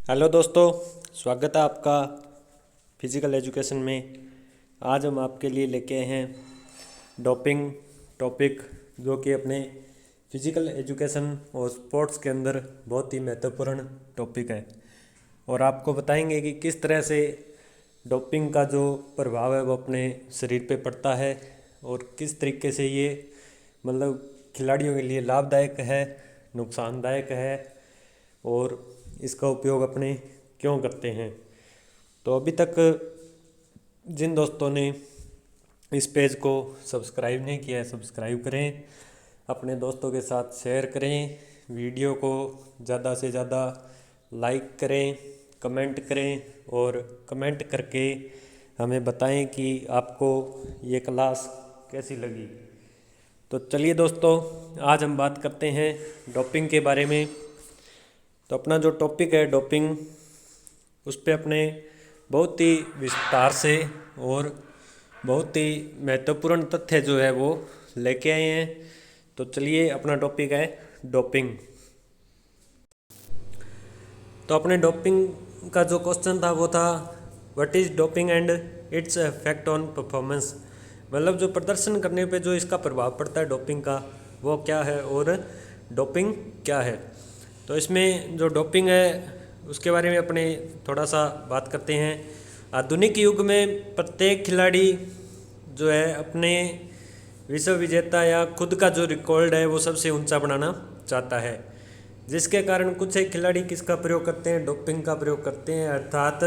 Hello दोस्तों, स्वागत है आपका फिज़िकल एजुकेशन में। आज हम आपके लिए लेके आए हैं डोपिंग टॉपिक, जो कि अपने फिज़िकल एजुकेशन और स्पोर्ट्स के अंदर बहुत ही महत्वपूर्ण टॉपिक है। और आपको बताएंगे कि किस तरह से डोपिंग का जो प्रभाव है वो अपने शरीर पे पड़ता है और किस तरीके से ये मतलब खिलाड़ियों के लिए लाभदायक है, नुकसानदायक है और इसका उपयोग अपने क्यों करते हैं। तो अभी तक जिन दोस्तों ने इस पेज को सब्सक्राइब नहीं किया है, सब्सक्राइब करें, अपने दोस्तों के साथ शेयर करें, वीडियो को ज़्यादा से ज़्यादा लाइक करें, कमेंट करें और कमेंट करके हमें बताएं कि आपको ये क्लास कैसी लगी। तो चलिए दोस्तों, आज हम बात करते हैं डोपिंग के बारे में। तो अपना जो टॉपिक है डोपिंग, उस पर अपने बहुत ही विस्तार से और बहुत ही महत्वपूर्ण तथ्य जो है वो लेके आए हैं। तो चलिए, अपना टॉपिक है डोपिंग। तो अपने डोपिंग का जो क्वेश्चन था वो था, what is doping and its effect on performance. मतलब जो प्रदर्शन करने पे जो इसका प्रभाव पड़ता है डोपिंग का, वो क्या है और डोपिंग क्या है। तो इसमें जो डोपिंग है उसके बारे में अपने थोड़ा सा बात करते हैं। आधुनिक युग में प्रत्येक खिलाड़ी जो है अपने विश्व विजेता या खुद का जो रिकॉर्ड है वो सबसे ऊंचा बनाना चाहता है, जिसके कारण कुछ एक खिलाड़ी किसका प्रयोग करते हैं, डोपिंग का प्रयोग करते हैं। अर्थात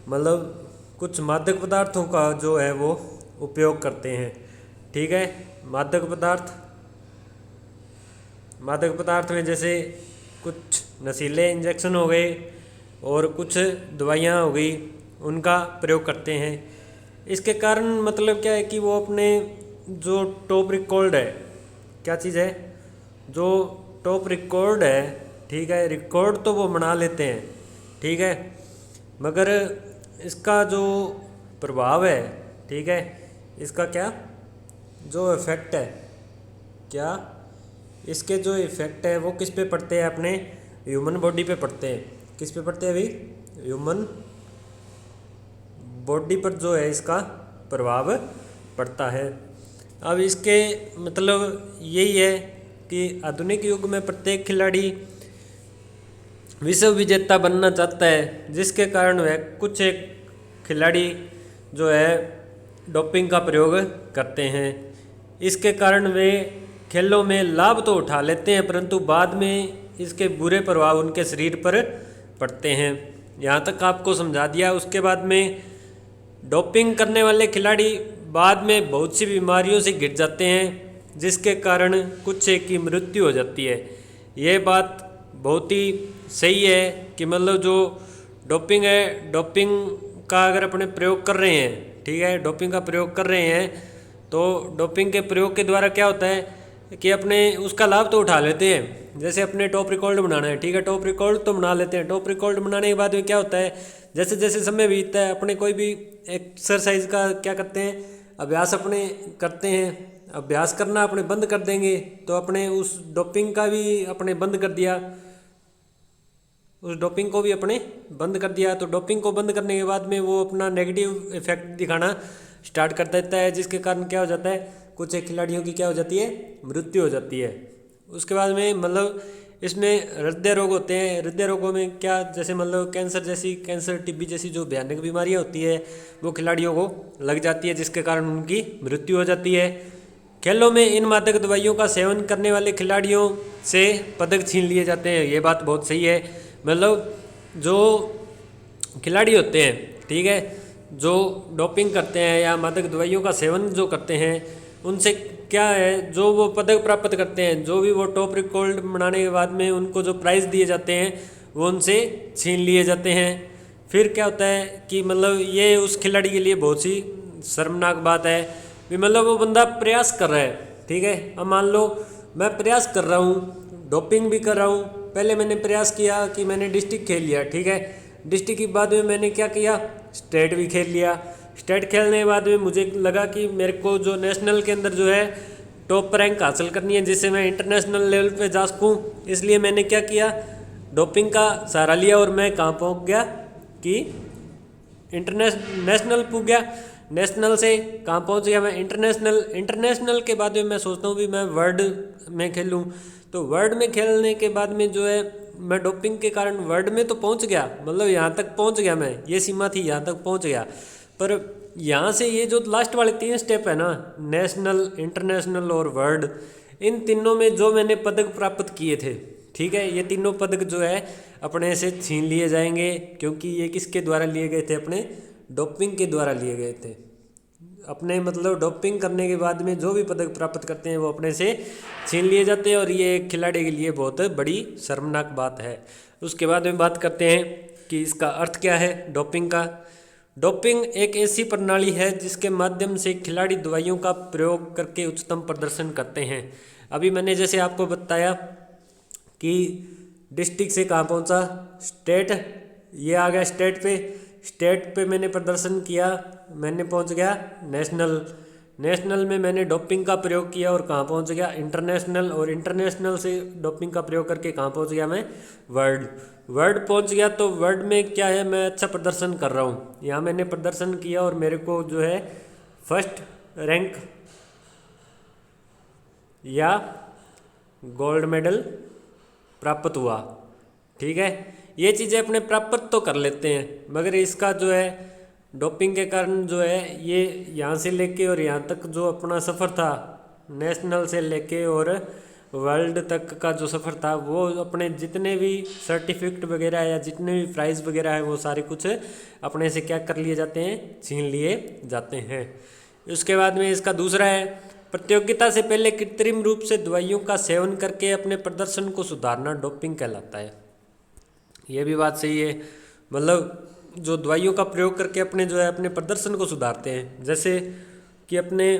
मतलब कुछ मादक पदार्थों का जो है वो उपयोग करते हैं। ठीक है, मादक पदार्थ में जैसे कुछ नशीले इंजेक्शन हो गए और कुछ दवाइयाँ हो गई, उनका प्रयोग करते हैं। इसके कारण मतलब क्या है कि वो अपने जो टॉप रिकॉर्ड है, क्या चीज़ है, जो टॉप रिकॉर्ड है, ठीक है, रिकॉर्ड तो वो बना लेते हैं, ठीक है, मगर इसका जो प्रभाव है, ठीक है, इसका क्या जो इफेक्ट है, क्या इसके जो इफेक्ट है वो किस पे पड़ते हैं, अपने ह्यूमन बॉडी पे पड़ते हैं। किस पे पड़ते हैं अभी, ह्यूमन बॉडी पर जो है इसका प्रभाव पड़ता है। अब इसके मतलब यही है कि आधुनिक युग में प्रत्येक खिलाड़ी विश्व विजेता बनना चाहता है, जिसके कारण वह कुछ एक खिलाड़ी जो है डोपिंग का प्रयोग करते हैं। इसके कारण वे खेलों में लाभ तो उठा लेते हैं, परंतु बाद में इसके बुरे प्रभाव उनके शरीर पर पड़ते हैं। यहाँ तक आपको समझा दिया। उसके बाद में डोपिंग करने वाले खिलाड़ी बाद में बहुत सी बीमारियों से घिर जाते हैं, जिसके कारण कुछ एक की मृत्यु हो जाती है। ये बात बहुत ही सही है कि मतलब जो डोपिंग है, डोपिंग का अगर अपने प्रयोग कर रहे हैं, ठीक है, डोपिंग का प्रयोग कर रहे हैं, तो डोपिंग के प्रयोग के द्वारा क्या होता है कि अपने उसका लाभ तो उठा लेते हैं। जैसे अपने टॉप रिकॉर्ड बनाना है, ठीक है, टॉप रिकॉर्ड तो बना लेते हैं। टॉप रिकॉर्ड बनाने के बाद में क्या होता है, जैसे जैसे समय बीतता है, अपने कोई भी एक्सरसाइज का क्या करते हैं, अभ्यास अपने करते हैं। अभ्यास करना अपने बंद कर देंगे तो अपने उस डोपिंग का भी अपने बंद कर दिया, उस डोपिंग को भी अपने बंद कर दिया। तो डोपिंग को बंद करने के बाद में वो अपना नेगेटिव इफेक्ट दिखाना स्टार्ट कर देता है, जिसके कारण क्या हो जाता है, कुछ एक खिलाड़ियों की क्या हो जाती है, मृत्यु हो जाती है। उसके बाद में मतलब इसमें हृदय रोग होते हैं। हृदय रोगों में क्या, जैसे मतलब कैंसर टीबी जैसी जो भयानक बीमारियां होती है वो खिलाड़ियों को लग जाती है, जिसके कारण उनकी मृत्यु हो जाती है। खेलों में इन मादक दवाइयों का सेवन करने वाले खिलाड़ियों से पदक छीन लिए जाते हैं। ये बात बहुत सही है। मतलब जो खिलाड़ी होते हैं, ठीक है, जो डोपिंग करते हैं या मादक दवाइयों का सेवन जो करते हैं, उनसे क्या है, जो वो पदक प्राप्त करते हैं, जो भी वो टॉप रिकॉर्ड बनाने के बाद में उनको जो प्राइज़ दिए जाते हैं वो उनसे छीन लिए जाते हैं। फिर क्या होता है कि मतलब ये उस खिलाड़ी के लिए बहुत सी शर्मनाक बात है कि मतलब वो बंदा प्रयास कर रहा है, ठीक है, अब मान लो मैं प्रयास कर रहा हूँ, डोपिंग भी कर रहा हूँ। पहले मैंने प्रयास किया कि मैंने डिस्ट्रिक्ट खेल लिया, ठीक है, डिस्ट्रिक्ट के बाद में मैंने क्या किया, स्टेट भी खेल लिया। स्टेट खेलने के बाद में मुझे लगा कि मेरे को जो नेशनल के अंदर जो है टॉप रैंक हासिल करनी है, जिससे मैं इंटरनेशनल लेवल पे जा सकूँ। इसलिए मैंने क्या किया, डोपिंग का सहारा लिया और मैं कहाँ पहुँच गया कि नेशनल पहुँच गया। नेशनल से कहाँ पहुँच गया मैं इंटरनेशनल के बाद में मैं सोचता हूँ भी मैं वर्ल्ड में खेलूँ। तो वर्ल्ड में खेलने के बाद में जो है मैं डोपिंग के कारण वर्ल्ड में तो पहुँच गया, मतलब यहाँ तक पहुँच गया, मैं ये सीमा थी यहाँ तक पहुँच गया। पर यहाँ से ये जो लास्ट वाले 3 स्टेप है ना, नेशनल, इंटरनेशनल और वर्ल्ड, इन तीनों में जो मैंने पदक प्राप्त किए थे, ठीक है, ये तीनों पदक जो है अपने से छीन लिए जाएंगे, क्योंकि ये किसके द्वारा लिए गए थे, अपने डोपिंग के द्वारा लिए गए थे। अपने मतलब डोपिंग करने के बाद में जो भी पदक प्राप्त करते हैं वो अपने से छीन लिए जाते हैं, और ये एक खिलाड़ी के लिए बहुत बड़ी शर्मनाक बात है। उसके बाद में बात करते हैं कि इसका अर्थ क्या है डोपिंग का। डोपिंग एक ऐसी प्रणाली है जिसके माध्यम से खिलाड़ी दवाइयों का प्रयोग करके उच्चतम प्रदर्शन करते हैं। अभी मैंने जैसे आपको बताया कि डिस्ट्रिक्ट से कहाँ पहुँचा, स्टेट, ये आ गया स्टेट पे मैंने प्रदर्शन किया, मैंने पहुँच गया नेशनल में मैंने डोपिंग का प्रयोग किया और कहाँ पहुँच गया इंटरनेशनल, और इंटरनेशनल से डोपिंग का प्रयोग करके कहाँ पहुँच गया मैं वर्ल्ड पहुँच गया। तो वर्ल्ड में क्या है, मैं अच्छा प्रदर्शन कर रहा हूँ, यहाँ मैंने प्रदर्शन किया और मेरे को जो है फर्स्ट रैंक या गोल्ड मेडल प्राप्त हुआ, ठीक है। ये चीज़ें अपने प्राप्त तो कर लेते हैं, मगर इसका जो है डोपिंग के कारण जो है ये यहाँ से लेके और यहाँ तक जो अपना सफ़र था, नेशनल से लेके और वर्ल्ड तक का जो सफ़र था, वो अपने जितने भी सर्टिफिकेट वगैरह या जितने भी प्राइज़ वगैरह है वो सारे कुछ अपने से क्या कर लिए जाते हैं, छीन लिए जाते हैं। उसके बाद में इसका दूसरा है, प्रतियोगिता से पहले कृत्रिम रूप से दवाइयों का सेवन करके अपने प्रदर्शन को सुधारना डोपिंग कहलाता है। ये भी बात सही है, मतलब जो दवाइयों का प्रयोग करके अपने जो है अपने प्रदर्शन को सुधारते हैं। जैसे कि अपने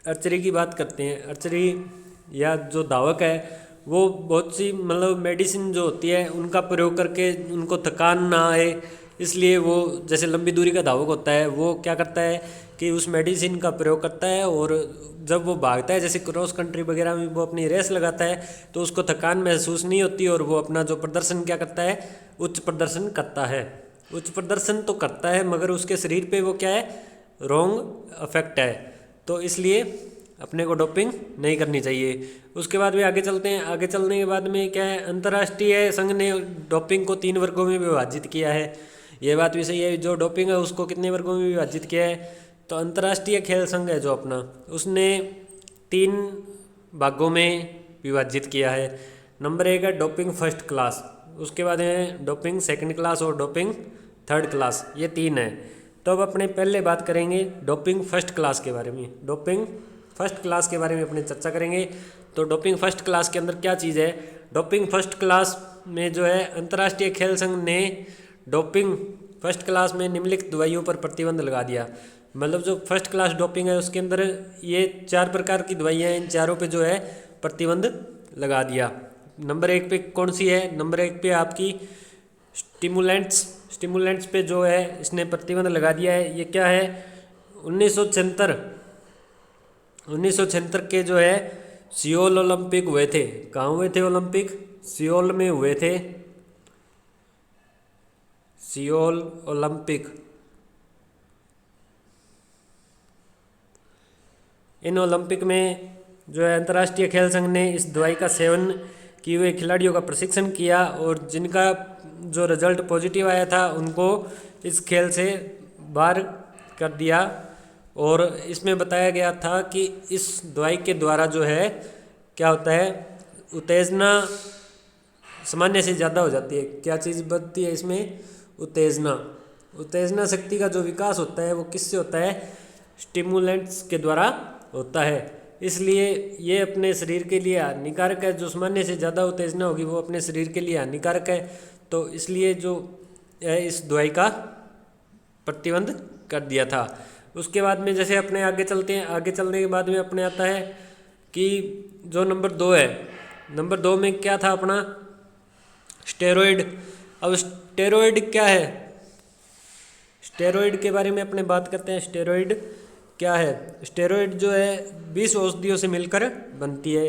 आर्चरी की बात करते हैं, आर्चरी या जो धावक है वो बहुत सी मतलब मेडिसिन जो होती है उनका प्रयोग करके उनको थकान ना आए, इसलिए वो जैसे लंबी दूरी का धावक होता है वो क्या करता है कि उस मेडिसिन का प्रयोग करता है, और जब वो भागता है जैसे क्रॉस कंट्री वगैरह में वो अपनी रेस लगाता है तो उसको थकान महसूस नहीं होती, और वो अपना जो प्रदर्शन क्या करता है, उच्च प्रदर्शन करता है। उच्च प्रदर्शन तो करता है मगर उसके शरीर पे वो क्या है, रॉन्ग इफेक्ट है, तो इसलिए अपने को डोपिंग नहीं करनी चाहिए। उसके बाद में आगे चलते हैं, आगे चलने के बाद में क्या है, अंतर्राष्ट्रीय संघ ने डोपिंग को 3 वर्गों में विभाजित किया है। ये बात भी सही है, जो डोपिंग है उसको कितने वर्गों में विभाजित किया है, तो अंतर्राष्ट्रीय खेल संघ है जो अपना, उसने 3 भागों में विभाजित किया है। नंबर 1 है डोपिंग फर्स्ट क्लास, उसके बाद है डोपिंग सेकंड क्लास और डोपिंग थर्ड क्लास, ये 3 है। तो अब अपने पहले बात करेंगे डोपिंग फर्स्ट क्लास के बारे में। डोपिंग फर्स्ट क्लास के बारे में अपने चर्चा करेंगे। तो डोपिंग फर्स्ट क्लास के अंदर क्या चीज़ है, डोपिंग फर्स्ट क्लास में जो है अंतर्राष्ट्रीय खेल संघ ने डोपिंग फर्स्ट क्लास में निम्नलिखित दवाइयों पर प्रतिबंध लगा दिया। मतलब जो फर्स्ट क्लास डोपिंग है उसके अंदर ये 4 प्रकार की दवाइयाँ हैं, इन चारों पे जो है प्रतिबंध लगा दिया। नंबर 1 पे कौन सी है, नंबर 1 पे आपकी स्टिमुलेंट्स पे जो है इसने प्रतिबंध लगा दिया है। ये क्या है, 1976 के जो है सियोल ओलंपिक हुए थे, कहाँ हुए थे ओलंपिक, सियोल में हुए थे, सियोल ओलंपिक। इन ओलंपिक में जो है अंतर्राष्ट्रीय खेल संघ ने इस दवाई का सेवन किए हुए खिलाड़ियों का प्रशिक्षण किया, और जिनका जो रिजल्ट पॉजिटिव आया था उनको इस खेल से बाहर कर दिया। और इसमें बताया गया था कि इस दवाई के द्वारा जो है क्या होता है, उत्तेजना सामान्य से ज़्यादा हो जाती है। क्या चीज़ बढ़ती है इसमें, उत्तेजना शक्ति का जो विकास होता है वो किससे होता है, स्टिमुलेंट्स के द्वारा होता है। इसलिए ये अपने शरीर के लिए हानिकारक है, जो सामान्य से ज़्यादा उत्तेजना होगी वो अपने शरीर के लिए हानिकारक है। तो इसलिए जो है इस दवाई का प्रतिबंध कर दिया था। उसके बाद में जैसे अपने आगे चलते हैं, आगे चलने के बाद में अपने आता है कि जो नंबर 2 है, नंबर 2 में क्या था अपना, स्टेरॉइड। अब स्टेरॉइड क्या है, स्टेरॉइड के बारे में अपने बात करते हैं। स्टेरॉइड क्या है, स्टेरॉइड जो है 20 औषधियों से मिलकर बनती है।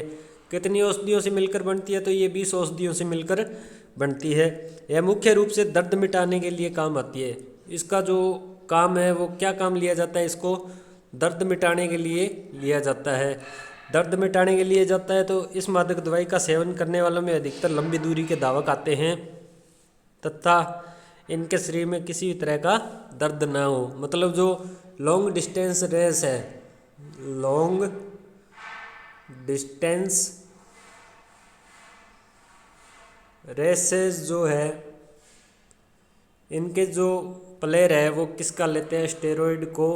कितनी औषधियों से मिलकर बनती है, तो ये 20 औषधियों से मिलकर बनती है। यह मुख्य रूप से दर्द मिटाने के लिए काम आती है। इसका जो काम है वो क्या काम लिया जाता है, इसको दर्द मिटाने के लिए लिया जाता है। दर्द मिटाने के लिए जाता है तो इस मादक दवाई का सेवन करने वालों में अधिकतर लंबी दूरी के धावक आते हैं तथा इनके शरीर में किसी भी तरह का दर्द ना हो। मतलब जो लॉन्ग डिस्टेंस रेस है, लॉन्ग डिस्टेंस रेसेस जो है, इनके जो प्लेयर है वो किसका लेते हैं, स्टेरॉइड को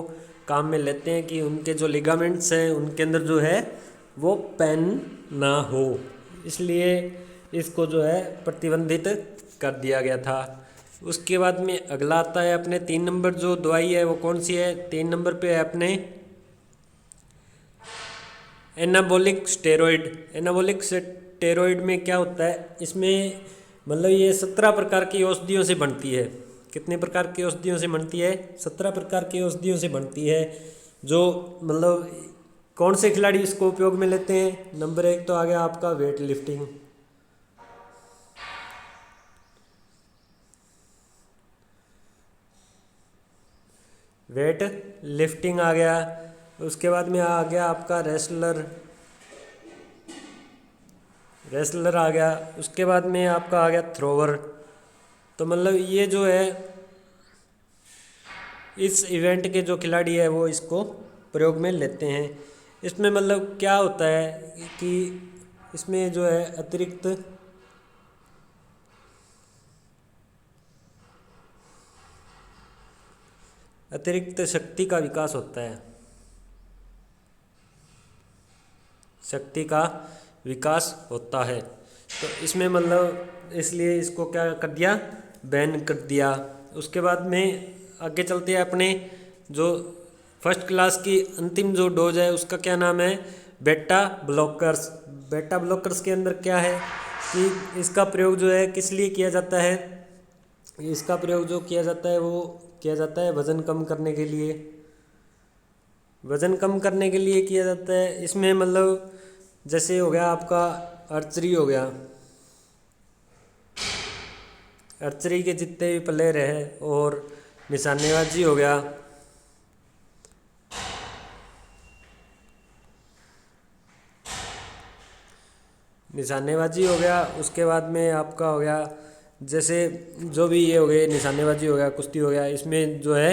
काम में लेते हैं कि उनके जो लिगामेंट्स हैं उनके अंदर जो है वो पेन ना हो, इसलिए इसको जो है प्रतिबंधित कर दिया गया था। उसके बाद में अगला आता है अपने 3 नंबर जो दवाई है वो कौन सी है, 3 नंबर पे है अपने एनाबॉलिक स्टेरॉइड। एनाबॉलिक स्टेरॉइड में क्या होता है, इसमें मतलब ये 17 प्रकार की औषधियों से बनती है। कितने प्रकार की औषधियों से बनती है, 17 प्रकार की औषधियों से बनती है। जो मतलब कौन से खिलाड़ी इसको उपयोग में लेते हैं, नंबर 1 तो आ गया आपका वेट लिफ्टिंग, वेट लिफ्टिंग आ गया। उसके बाद में आ गया आपका रेसलर आ गया। उसके बाद में आपका आ गया थ्रोवर। तो मतलब ये जो है इस इवेंट के जो खिलाड़ी है वो इसको प्रयोग में लेते हैं। इसमें मतलब क्या होता है कि इसमें जो है अतिरिक्त शक्ति का विकास होता है, शक्ति का विकास होता है। तो इसमें मतलब इसलिए इसको क्या कर दिया, बैन कर दिया। उसके बाद में आगे चलते हैं अपने जो फर्स्ट क्लास की अंतिम जो डोज है उसका क्या नाम है, बेटा ब्लॉकर्स। बेटा ब्लॉकर्स के अंदर क्या है कि इसका प्रयोग जो है किस लिए किया जाता है, इसका प्रयोग जो किया जाता है वो किया जाता है वज़न कम करने के लिए, वज़न कम करने के लिए किया जाता है। इसमें मतलब जैसे हो गया आपका आर्चरी हो गया, आर्चरी के जितने भी प्लेयर हैं, और निशानेबाजी हो गया, निशानेबाजी हो गया। उसके बाद में आपका हो गया जैसे जो भी ये हो गए निशानेबाजी हो गया, कुश्ती हो गया, इसमें जो है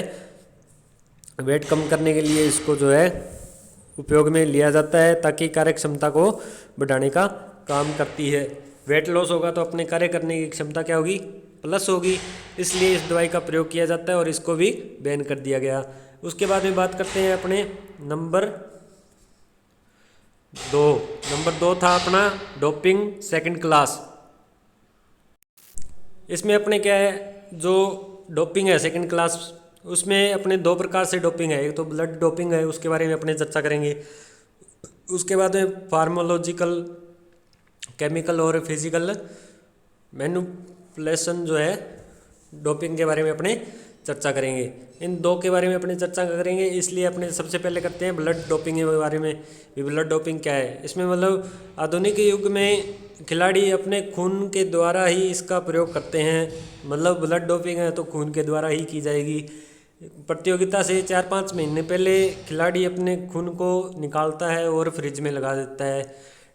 वेट कम करने के लिए इसको जो है उपयोग में लिया जाता है ताकि कार्य क्षमता को बढ़ाने का काम करती है। वेट लॉस होगा तो अपने कार्य करने की क्षमता क्या होगी, प्लस होगी, इसलिए इस दवाई का प्रयोग किया जाता है और इसको भी बैन कर दिया गया। उसके बाद में बात करते हैं अपने नंबर 2। नंबर 2 था अपना डोपिंग सेकंड क्लास। इसमें अपने क्या है जो डोपिंग है सेकंड क्लास, उसमें अपने 2 प्रकार से डोपिंग है। एक तो ब्लड डोपिंग है, उसके बारे में अपने चर्चा करेंगे। उसके बाद में फार्माकोलॉजिकल, केमिकल और फिजिकल मैनिपुलेशन जो है डोपिंग के बारे में अपने चर्चा करेंगे। इन 2 के बारे में अपने चर्चा करेंगे, इसलिए अपने सबसे पहले करते हैं ब्लड डोपिंग के बारे में। ब्लड डोपिंग क्या है, इसमें मतलब आधुनिक युग में खिलाड़ी अपने खून के द्वारा ही इसका प्रयोग करते हैं। मतलब ब्लड डोपिंग है तो खून के द्वारा ही की जाएगी। प्रतियोगिता से 4-5 महीने पहले खिलाड़ी अपने खून को निकालता है और फ्रिज में लगा देता है,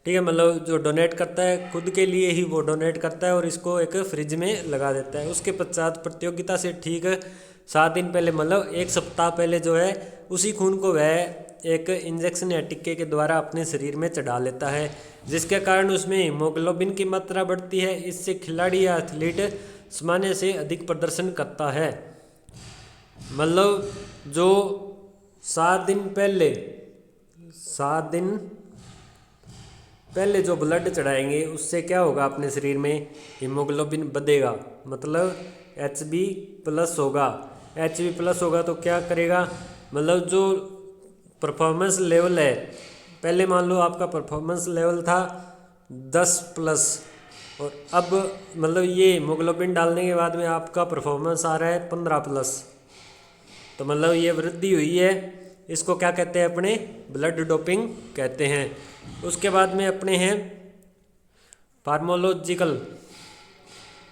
ठीक है। मतलब जो डोनेट करता है खुद के लिए ही वो डोनेट करता है और इसको एक फ्रिज में लगा देता है। उसके पश्चात प्रतियोगिता से ठीक 7 दिन पहले, मतलब 1 सप्ताह पहले जो है उसी खून को वह एक इंजेक्शन या टिक्के के द्वारा अपने शरीर में चढ़ा लेता है, जिसके कारण उसमें हीमोग्लोबिन की मात्रा बढ़ती है। इससे खिलाड़ी या एथलीट सामान्य से अधिक प्रदर्शन करता है। मतलब जो 7 दिन पहले जो ब्लड चढ़ाएंगे उससे क्या होगा, अपने शरीर में हीमोग्लोबिन बढ़ेगा, मतलब Hb+ होगा। Hb+ होगा तो क्या करेगा, मतलब जो परफॉर्मेंस लेवल है, पहले मान लो आपका परफॉर्मेंस लेवल था 10+ और अब मतलब ये हीमोग्लोबिन डालने के बाद में आपका परफॉर्मेंस आ रहा है 15+, तो मतलब ये वृद्धि हुई है। इसको क्या कहते हैं, अपने ब्लड डोपिंग कहते हैं। उसके बाद में अपने हैं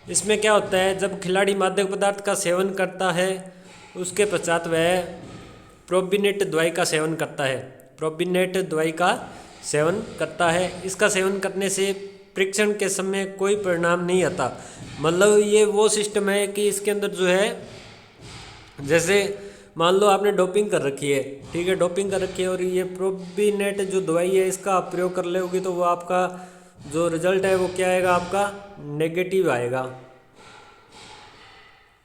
इसमें क्या होता है, जब खिलाड़ी मादक पदार्थ का सेवन करता है उसके पश्चात वह प्रोबिनेट दवाई का सेवन करता है। प्रोबिनेट दवाई का सेवन करता है। इसका सेवन करने से परीक्षण के समय कोई परिणाम नहीं आता। मतलब ये वो सिस्टम है कि इसके अंदर जो है, जैसे मान लो आपने डोपिंग कर रखी है, ठीक है, डोपिंग कर रखी है और ये प्रोबिनेट जो दवाई है इसका आप प्रयोग कर लोगे तो वो आपका जो रिजल्ट है वो क्या आएगा, आपका नेगेटिव आएगा।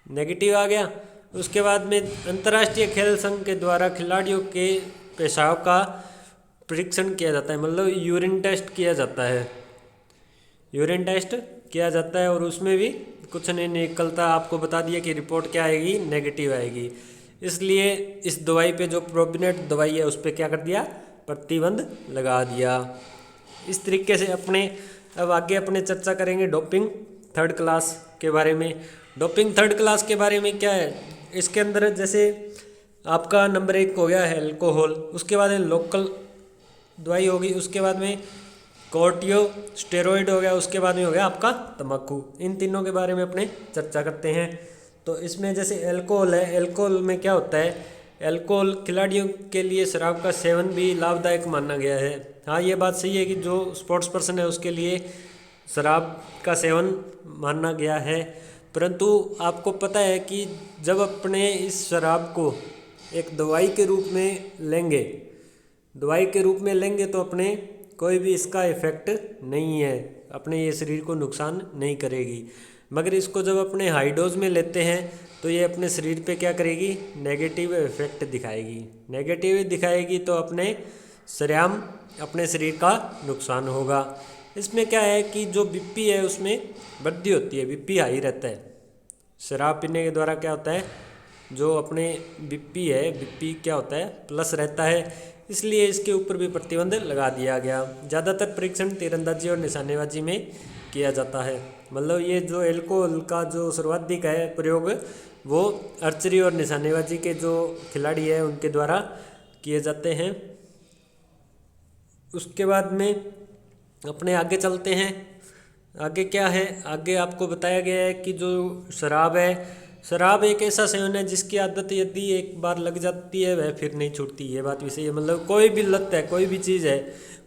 नेगेटिव आ गया। उसके बाद में अंतर्राष्ट्रीय खेल संघ के द्वारा खिलाड़ियों के पेशाब का परीक्षण किया जाता है, मतलब यूरिन टेस्ट किया जाता है। यूरिन टेस्ट किया जाता है और उसमें भी कुछ नहीं निकलता। आपको बता दिया कि रिपोर्ट क्या आएगी, नेगेटिव आएगी। इसलिए इस दवाई पे जो प्रोबिनेट दवाई है उस पर क्या कर दिया, प्रतिबंध लगा दिया। इस तरीके से अब आगे अपने चर्चा करेंगे डोपिंग थर्ड क्लास के बारे में। डोपिंग थर्ड क्लास के बारे में क्या है, इसके अंदर जैसे आपका नंबर 1 हो गया है अल्कोहल, उसके बाद में लोकल दवाई होगी, उसके बाद में कोर्टियोस्टेरॉइड हो गया, उसके बाद में हो गया आपका तंबाकू। इन तीनों के बारे में अपने चर्चा करते हैं। तो इसमें जैसे अल्कोहल है, अल्कोहल में क्या होता है, अल्कोहल खिलाड़ियों के लिए शराब का सेवन भी लाभदायक माना गया है। हाँ, ये बात सही है कि जो स्पोर्ट्स पर्सन है उसके लिए शराब का सेवन माना गया है, परंतु आपको पता है कि जब अपने इस शराब को एक दवाई के रूप में लेंगे, दवाई के रूप में लेंगे तो अपने कोई भी इसका इफ़ेक्ट नहीं है, अपने ये शरीर को नुकसान नहीं करेगी। मगर इसको जब अपने हाई डोज में लेते हैं तो ये अपने शरीर पे क्या करेगी, नेगेटिव इफेक्ट दिखाएगी। नेगेटिव दिखाएगी तो अपने सरेआम अपने शरीर का नुकसान होगा। इसमें क्या है कि जो बीपी है उसमें वृद्धि होती है, बीपी हाई रहता है। शराब पीने के द्वारा क्या होता है, जो अपने बीपी है, बीपी क्या होता है, प्लस रहता है। इसलिए इसके ऊपर भी प्रतिबंध लगा दिया गया। ज़्यादातर परीक्षण तीरंदाजी और निशानेबाजी में किया जाता है। मतलब ये जो अल्कोहल का जो सर्वाधिक है प्रयोग वो आर्चरी और निशानेबाजी के जो खिलाड़ी है उनके द्वारा किए जाते हैं। उसके बाद में अपने आगे चलते हैं। आगे क्या है, आगे आपको बताया गया है कि जो शराब है, शराब एक ऐसा सेवन है जिसकी आदत यदि एक बार लग जाती है वह फिर नहीं छूटती। ये बात भी सही है। मतलब कोई भी लत है, कोई भी चीज़ है,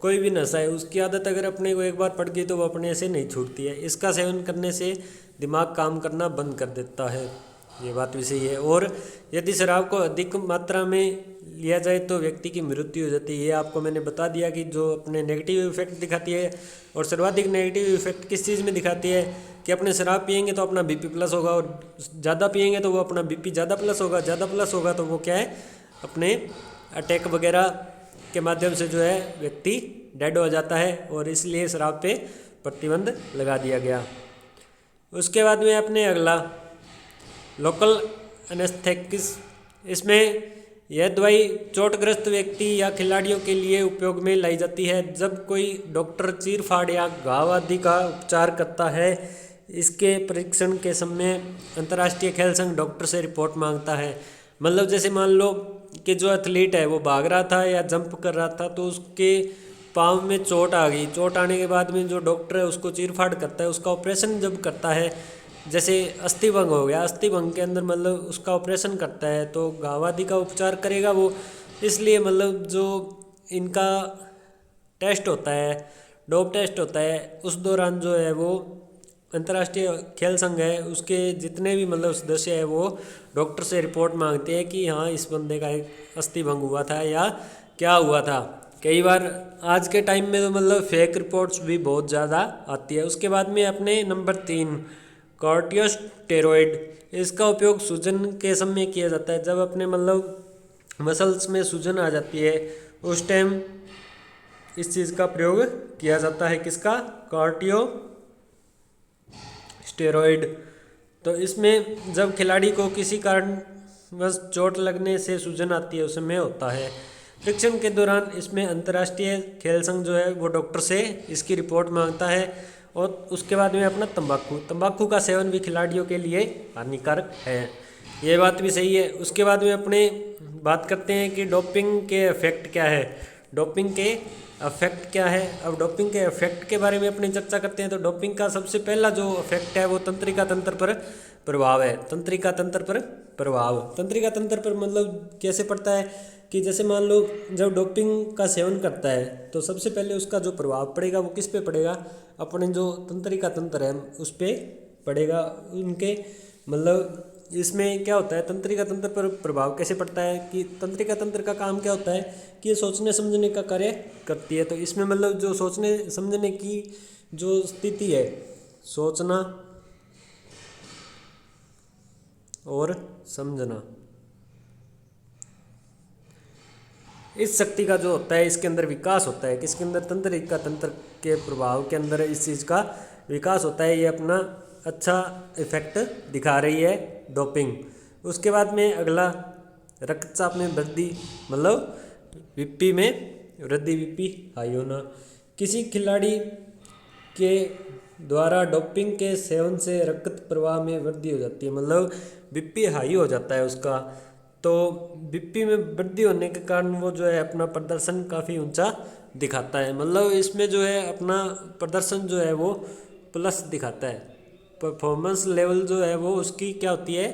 कोई भी नशा है, उसकी आदत अगर अपने को एक बार पड़ गई तो वो अपने से नहीं छूटती है। इसका सेवन करने से दिमाग काम करना बंद कर देता है, ये बात भी सही है। और यदि शराब को अधिक मात्रा में लिया जाए तो व्यक्ति की मृत्यु हो जाती है। ये आपको मैंने बता दिया कि जो अपने नेगेटिव इफेक्ट दिखाती है। और सर्वाधिक नेगेटिव इफेक्ट किस चीज़ में दिखाती है कि अपने शराब पिएंगे तो अपना बीपी प्लस होगा, और ज़्यादा पिएंगे तो वो अपना बीपी ज़्यादा प्लस होगा, ज़्यादा प्लस होगा तो वो क्या है, अपने अटैक वगैरह के माध्यम से जो है व्यक्ति डेड हो जाता है। और इसलिए शराब पे प्रतिबंध लगा दिया गया। उसके बाद में अपने अगला लोकल एनेस्थेटिक्स। इसमें यह दवाई चोटग्रस्त व्यक्ति या खिलाड़ियों के लिए उपयोग में लाई जाती है जब कोई डॉक्टर चीरफाड़ या घाव आदि का उपचार करता है। इसके परीक्षण के समय अंतर्राष्ट्रीय खेल संघ डॉक्टर से रिपोर्ट मांगता है। मतलब जैसे मान लो कि जो एथलीट है वो भाग रहा था या जंप कर रहा था तो उसके पाँव में चोट आ गई। चोट आने के बाद में जो डॉक्टर है उसको चीरफाड़ करता है, उसका ऑपरेशन जब करता है, जैसे अस्थिभंग हो गया, अस्थिभंग के अंदर मतलब उसका ऑपरेशन करता है तो घाव आदि का उपचार करेगा वो। इसलिए मतलब जो इनका टेस्ट होता है, डोप टेस्ट होता है, उस दौरान जो है वो अंतर्राष्ट्रीय खेल संघ है उसके जितने भी मतलब सदस्य है वो डॉक्टर से रिपोर्ट मांगते हैं कि हाँ इस बंदे का एक अस्थिभंग हुआ था या क्या हुआ था। कई बार आज के टाइम में तो मतलब फेक रिपोर्ट्स भी बहुत ज़्यादा आती है। उसके बाद में अपने नंबर 3 कोर्टियोस्टेरॉइड। इसका उपयोग सूजन के समय किया जाता है। जब अपने मतलब मसल्स में सूजन आ जाती है उस टाइम इस चीज़ का प्रयोग किया जाता है। किसका? कोर्टियोस्टेरॉइड। तो इसमें जब खिलाड़ी को किसी कारण बस चोट लगने से सूजन आती है उस समय होता है। परीक्षण के दौरान इसमें अंतर्राष्ट्रीय खेल संघ जो है वो डॉक्टर से इसकी रिपोर्ट मांगता है। और उसके बाद में अपना तंबाकू का सेवन भी खिलाड़ियों के लिए हानिकारक है, ये बात भी सही है। उसके बाद में अपने बात करते हैं कि डोपिंग के इफेक्ट क्या है। डोपिंग के इफेक्ट क्या है। अब डोपिंग के इफेक्ट के बारे में अपनी चर्चा करते हैं। तो डोपिंग का सबसे पहला जो इफेक्ट है वो तंत्रिका तंत्र पर प्रभाव है। तंत्रिका तंत्र पर प्रभाव, तंत्रिका तंत्र पर मतलब कैसे पड़ता है कि जैसे मान लो जब डोपिंग का सेवन करता है तो सबसे पहले उसका जो प्रभाव पड़ेगा वो किस पे पड़ेगा, अपने जो तंत्रिका तंत्र है उस पर पड़ेगा। उनके मतलब इसमें क्या होता है, तंत्रिका तंत्र पर प्रभाव कैसे पड़ता है कि तंत्रिका तंत्र का काम क्या होता है कि ये सोचने समझने का कार्य करती है। तो इसमें मतलब जो सोचने समझने की जो स्थिति है, सोचना और समझना, इस शक्ति का जो होता है इसके अंदर विकास होता है। किसके अंदर, तंत्रिका तंत्र के प्रभाव के अंदर इस चीज़ का विकास होता है। ये अपना अच्छा इफेक्ट दिखा रही है डोपिंग। उसके बाद में अगला रक्तचाप में वृद्धि, मतलब बीपी में वृद्धि, बीपी हाई होना। किसी खिलाड़ी के द्वारा डोपिंग के सेवन से रक्त प्रवाह में वृद्धि हो जाती है, मतलब बीपी हाई हो जाता है उसका। तो बीपी में वृद्धि होने के कारण वो जो है अपना प्रदर्शन काफ़ी ऊंचा दिखाता है, मतलब इसमें जो है अपना प्रदर्शन जो है वो प्लस दिखाता है। परफॉर्मेंस लेवल जो है वो उसकी क्या होती है,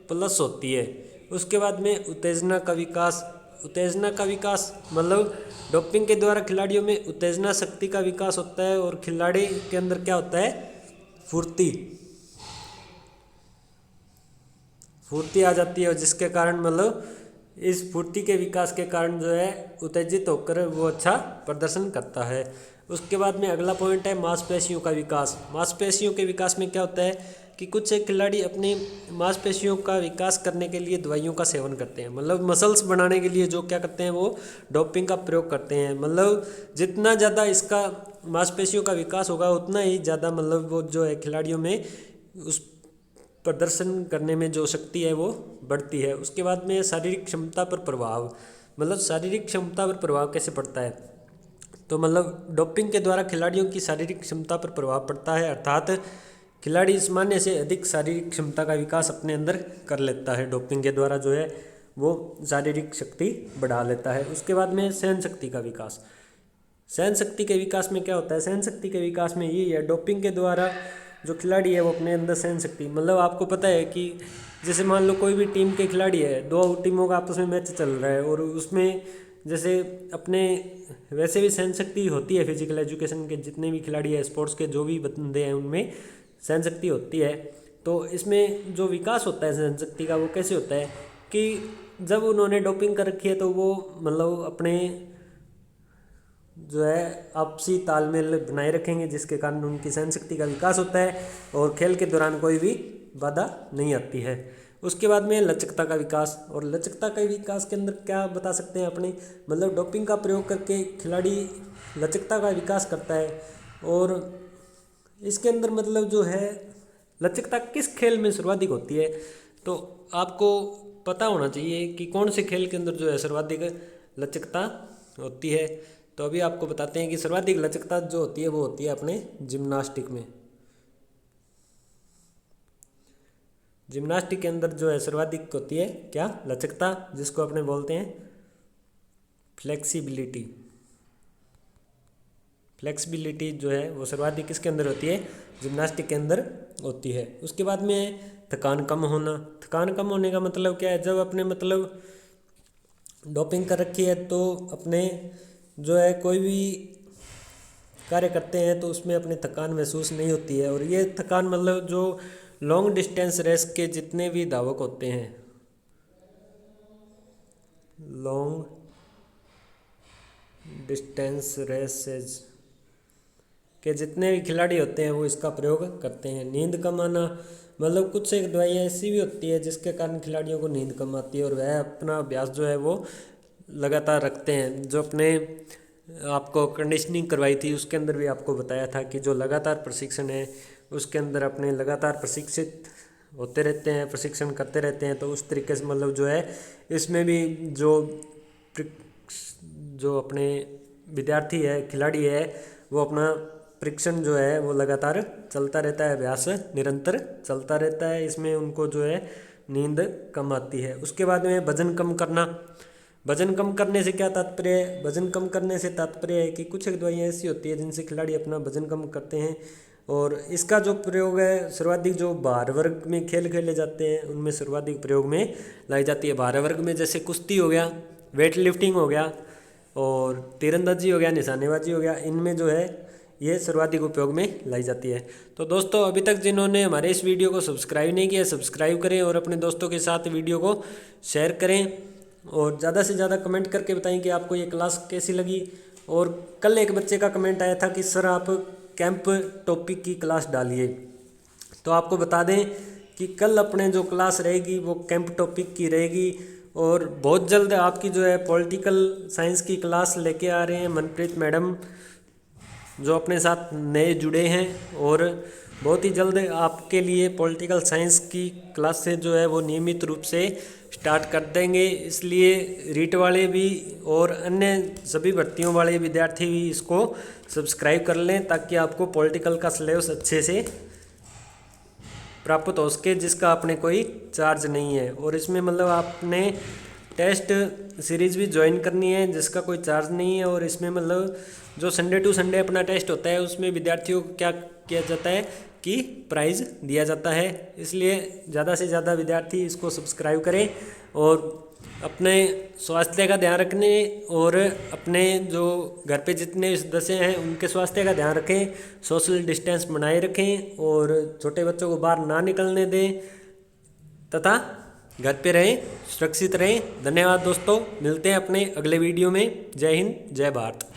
प्लस होती है। उसके बाद में उत्तेजना का विकास, उत्तेजना का विकास मतलब डोपिंग के द्वारा खिलाड़ियों में उत्तेजना शक्ति का विकास होता है और खिलाड़ी के अंदर क्या होता है, फुर्ती, फुर्ती आ जाती है। और जिसके कारण मतलब इस फुर्ती के विकास के कारण जो है उत्तेजित होकर वो अच्छा प्रदर्शन करता है। उसके बाद में अगला पॉइंट है मांसपेशियों का विकास। मांसपेशियों के विकास में क्या होता है कि कुछ एक खिलाड़ी अपनी मांसपेशियों का विकास करने के लिए दवाइयों का सेवन करते हैं, मतलब मसल्स बनाने के लिए जो क्या करते हैं वो डोपिंग का प्रयोग करते हैं। मतलब जितना ज़्यादा इसका मांसपेशियों का विकास होगा उतना ही ज़्यादा मतलब वो जो है खिलाड़ियों में उस प्रदर्शन करने में जो शक्ति है वो बढ़ती है। उसके बाद में शारीरिक क्षमता पर प्रभाव, मतलब शारीरिक क्षमता पर प्रभाव कैसे पड़ता है, तो मतलब डोपिंग के द्वारा खिलाड़ियों की शारीरिक क्षमता पर प्रभाव पड़ता है, अर्थात खिलाड़ी सामान्य से अधिक शारीरिक क्षमता का विकास अपने अंदर कर लेता है। डोपिंग के द्वारा जो है वो शारीरिक शक्ति बढ़ा लेता है। उसके बाद में सहन शक्ति का विकास। सहन शक्ति के विकास में क्या होता है, सहन शक्ति के विकास में यही है डोपिंग के द्वारा जो खिलाड़ी है वो अपने अंदर सहन शक्ति, मतलब आपको पता है कि जैसे मान लो कोई भी टीम के खिलाड़ी है, दो टीमों का आपस में मैच चल रहा है और उसमें जैसे अपने वैसे भी सहन शक्ति होती है। फिजिकल एजुकेशन के जितने भी खिलाड़ी है, स्पोर्ट्स के जो भी बंदे हैं उनमें सहन शक्ति होती है। तो इसमें जो विकास होता है सहन शक्ति का वो कैसे होता है कि जब उन्होंने डोपिंग कर रखी है तो वो मतलब अपने जो है आपसी तालमेल बनाए रखेंगे, जिसके कारण उनकी सहन शक्ति का विकास होता है और खेल के दौरान कोई भी बाधा नहीं आती है। उसके बाद में लचकता का विकास, और लचकता के विकास के अंदर क्या बता सकते हैं अपने, मतलब डोपिंग का प्रयोग करके खिलाड़ी लचकता का विकास करता है। और इसके अंदर मतलब जो है लचकता किस खेल में सर्वाधिक होती है, तो आपको पता होना चाहिए कि कौन से खेल के अंदर जो है सर्वाधिक लचकता होती है। तो अभी आपको बताते हैं कि सर्वाधिक लचकता जो होती है वो होती है अपने जिम्नास्टिक में। जिम्नास्टिक के अंदर जो है सर्वाधिक होती है क्या, लचकता, जिसको अपने बोलते हैं फ्लेक्सिबिलिटी। फ्लेक्सिबिलिटी जो है वो सर्वाधिक किसके अंदर होती है, जिम्नास्टिक के अंदर होती है। उसके बाद में थकान कम होना। थकान कम होने का मतलब क्या है, जब अपने मतलब डोपिंग कर रखी है तो अपने जो है कोई भी कार्य करते हैं तो उसमें अपनी थकान महसूस नहीं होती है। और ये थकान मतलब जो लॉन्ग डिस्टेंस रेस के जितने भी धावक होते हैं, लॉन्ग डिस्टेंस रेसेज के जितने भी खिलाड़ी होते हैं वो इसका प्रयोग करते हैं। नींद कम आना, मतलब कुछ एक दवाइयाँ ऐसी भी होती है जिसके कारण खिलाड़ियों को नींद कम आती है और वह अपना अभ्यास जो है वो लगातार रखते हैं। जो अपने आपको कंडीशनिंग करवाई थी उसके अंदर भी आपको बताया था कि जो लगातार प्रशिक्षण है उसके अंदर अपने लगातार प्रशिक्षित होते रहते हैं, प्रशिक्षण करते रहते हैं। तो उस तरीके से मतलब जो है इसमें भी जो अपने विद्यार्थी है, खिलाड़ी है, वो अपना परीक्षण जो है वो लगातार चलता रहता है, अभ्यास निरंतर चलता रहता है। इसमें उनको जो है नींद कम आती है। उसके बाद में वजन कम करना। वजन कम करने से क्या तात्पर्य है? वजन कम करने से तात्पर्य है कि कुछ एक दवाइयाँ ऐसी होती है जिनसे खिलाड़ी अपना वजन कम करते हैं, और इसका जो प्रयोग है सर्वाधिक जो भार वर्ग में खेल खेले जाते हैं उनमें सर्वाधिक प्रयोग में लाई जाती है। भार वर्ग में जैसे कुश्ती हो गया, वेट लिफ्टिंग हो गया, और तीरंदाजी हो गया, निशानेबाजी हो गया, इनमें जो है ये सर्वाधिक उपयोग में लाई जाती है। तो दोस्तों अभी तक जिन्होंने हमारे इस वीडियो को सब्सक्राइब नहीं किया, सब्सक्राइब करें और अपने दोस्तों के साथ वीडियो को शेयर करें, और ज़्यादा से ज़्यादा कमेंट करके बताएं कि आपको ये क्लास कैसी लगी। और कल एक बच्चे का कमेंट आया था कि सर आप कैंप टॉपिक की क्लास डालिए, तो आपको बता दें कि कल अपने जो क्लास रहेगी वो कैंप टॉपिक की रहेगी, और बहुत जल्द आपकी जो है पॉलिटिकल साइंस की क्लास लेके आ रहे हैं मनप्रीत मैडम, जो अपने साथ नए जुड़े हैं, और बहुत ही जल्द आपके लिए पॉलिटिकल साइंस की क्लासेस जो है वो नियमित रूप से स्टार्ट कर देंगे। इसलिए रीट वाले भी और अन्य सभी भर्तियों वाले विद्यार्थी भी इसको सब्सक्राइब कर लें, ताकि आपको पॉलिटिकल का सिलेबस अच्छे से प्राप्त हो सके, जिसका आपने कोई चार्ज नहीं है। और इसमें मतलब आपने टेस्ट सीरीज़ भी ज्वाइन करनी है जिसका कोई चार्ज नहीं है। और इसमें मतलब जो संडे टू संडे अपना टेस्ट होता है उसमें विद्यार्थियों को क्या किया जाता है कि प्राइज़ दिया जाता है। इसलिए ज़्यादा से ज़्यादा विद्यार्थी इसको सब्सक्राइब करें और अपने स्वास्थ्य का ध्यान रखने और अपने जो घर पे जितने सदस्य हैं उनके स्वास्थ्य का ध्यान रखें, सोशल डिस्टेंस बनाए रखें और छोटे बच्चों को बाहर ना निकलने दें तथा घर पे रहें, सुरक्षित रहें। धन्यवाद दोस्तों, मिलते हैं अपने अगले वीडियो में। जय हिंद, जय भारत।